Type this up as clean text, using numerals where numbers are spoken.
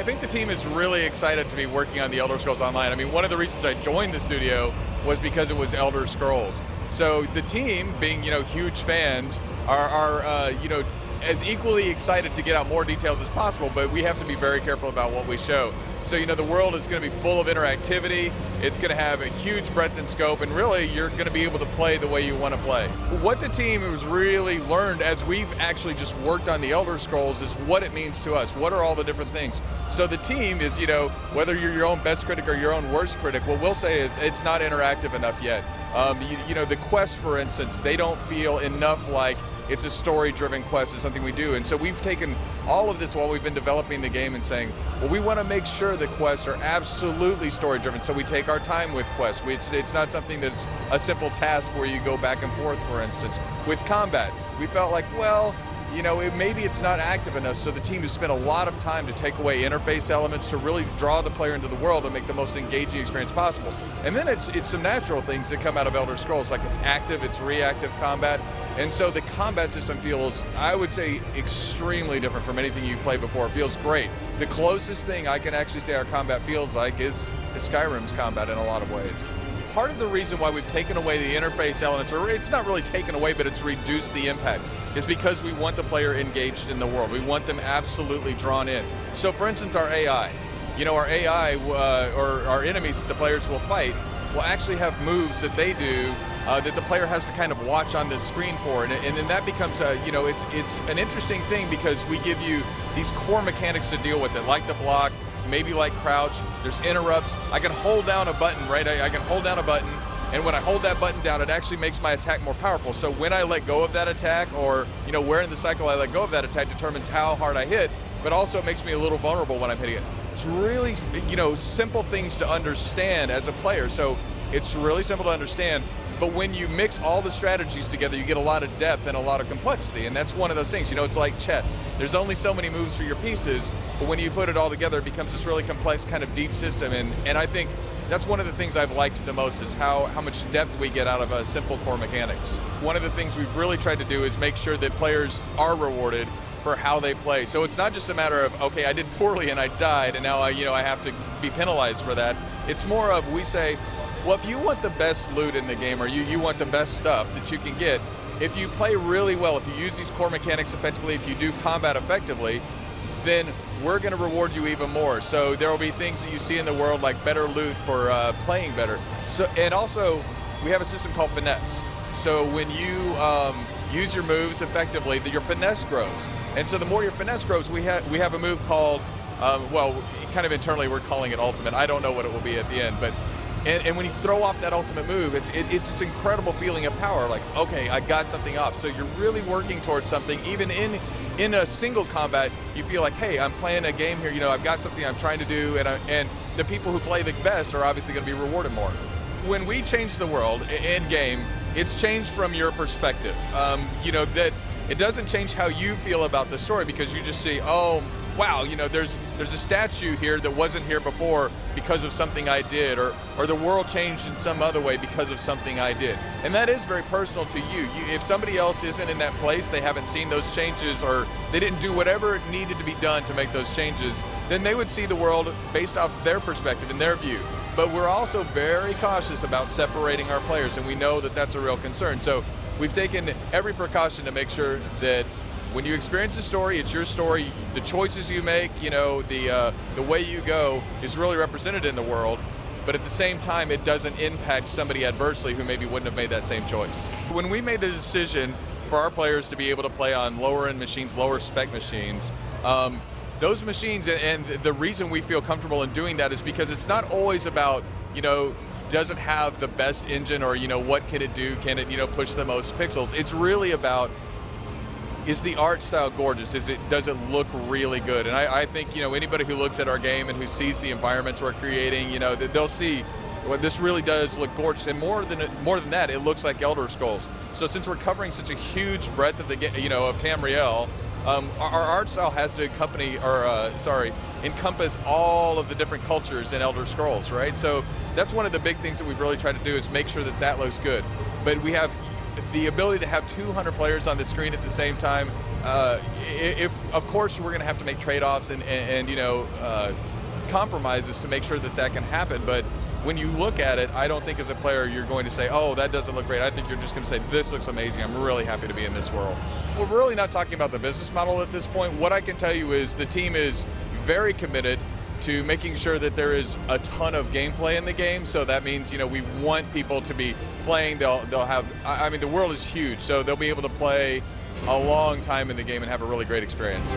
I think the team is really excited to be working on the Elder Scrolls Online. I mean, one of the reasons I joined the studio was because it was Elder Scrolls. So the team, being huge fans, are as equally excited to get out more details as possible, but we have to be very careful about what we show. So the world is going to be full of interactivity, it's going to have a huge breadth and scope, and really you're going to be able to play the way you want to play. What the team has really learned as we've actually just worked on the Elder Scrolls is what it means to us, what are all the different things. So the team is, whether you're your own best critic or your own worst critic, what we'll say is it's not interactive enough yet. The quests, for instance, they don't feel enough like it's a story-driven quest, is something we do. And so we've taken all of this while we've been developing the game and saying, well, we want to make sure that quests are absolutely story-driven, so we take our time with quests. It's not something that's a simple task where you go back and forth, for instance. With combat, we felt like, well, maybe it's not active enough, so the team has spent a lot of time to take away interface elements to really draw the player into the world and make the most engaging experience possible. And then it's some natural things that come out of Elder Scrolls, like it's active, it's reactive combat, and so the combat system feels, I would say, extremely different from anything you've played before. It feels great. The closest thing I can actually say our combat feels like is Skyrim's combat in a lot of ways. Part of the reason why we've taken away the interface elements, or it's not really taken away, but it's reduced the impact, is because we want the player engaged in the world. We want them absolutely drawn in. So for instance, our AI. Our AI, or our enemies that the players will fight, will actually have moves that they do that the player has to kind of watch on the screen for. And then that becomes, it's an interesting thing because we give you these core mechanics to deal with it, like the block, maybe like crouch, there's interrupts. I can hold down a button, right? I can hold down a button, and when I hold that button down, it actually makes my attack more powerful. So when I let go of that attack, or where in the cycle I let go of that attack determines how hard I hit, but also it makes me a little vulnerable when I'm hitting it. It's really, simple things to understand as a player. So it's really simple to understand, but when you mix all the strategies together, you get a lot of depth and a lot of complexity, and that's one of those things. It's like chess. There's only so many moves for your pieces, but when you put it all together, it becomes this really complex kind of deep system, and I think that's one of the things I've liked the most, is how much depth we get out of simple core mechanics. One of the things we've really tried to do is make sure that players are rewarded for how they play. So it's not just a matter of, okay, I did poorly and I died, and now I have to be penalized for that. It's more of, we say, well, if you want the best loot in the game, or you want the best stuff that you can get, if you play really well, if you use these core mechanics effectively, if you do combat effectively, then we're going to reward you even more. So there will be things that you see in the world, like better loot for playing better. So, and also, we have a system called finesse. So when you use your moves effectively, your finesse grows. And so the more your finesse grows, we have a move called, kind of internally we're calling it ultimate. I don't know what it will be at the end, but and when you throw off that ultimate move, it's this incredible feeling of power, like, okay, I got something off. So you're really working towards something. Even in a single combat, you feel like, hey, I'm playing a game here, I've got something I'm trying to do, and the people who play the best are obviously going to be rewarded more. When we change the world in game, it's changed from your perspective. That it doesn't change how you feel about the story, because you just see, oh, wow, there's a statue here that wasn't here before because of something I did, or the world changed in some other way because of something I did. And that is very personal to you. If somebody else isn't in that place, they haven't seen those changes, or they didn't do whatever needed to be done to make those changes, then they would see the world based off their perspective and their view. But we're also very cautious about separating our players, and we know that that's a real concern. So we've taken every precaution to make sure that when you experience a story, it's your story. The choices you make, the way you go is really represented in the world, but at the same time, it doesn't impact somebody adversely who maybe wouldn't have made that same choice. When we made the decision for our players to be able to play on lower-end machines, lower-spec machines, those machines, and the reason we feel comfortable in doing that is because it's not always about, does it have the best engine, or, what can it do? Can it, push the most pixels? It's really about, is the art style gorgeous? Does it look really good? And I think, anybody who looks at our game and who sees the environments we're creating, they'll see, well, this really does look gorgeous. And more than that, it looks like Elder Scrolls. So since we're covering such a huge breadth of of Tamriel, our art style has to encompass all of the different cultures in Elder Scrolls, right? So that's one of the big things that we've really tried to do, is make sure that looks good. But we have the ability to have 200 players on the screen at the same time if of course we're going to have to make trade-offs and you know, compromises to make sure that that can happen, but when you look at it, I don't think as a player you're going to say, oh, that doesn't look great. I think you're just going to say, this looks amazing. I'm really happy to be in this world. We're really not talking about the business model at this point. What I can tell you is the team is very committed to making sure that there is a ton of gameplay in the game. So that means, you know, we want people to be playing. They'll have, I mean, the world is huge, so they'll be able to play a long time in the game and have a really great experience.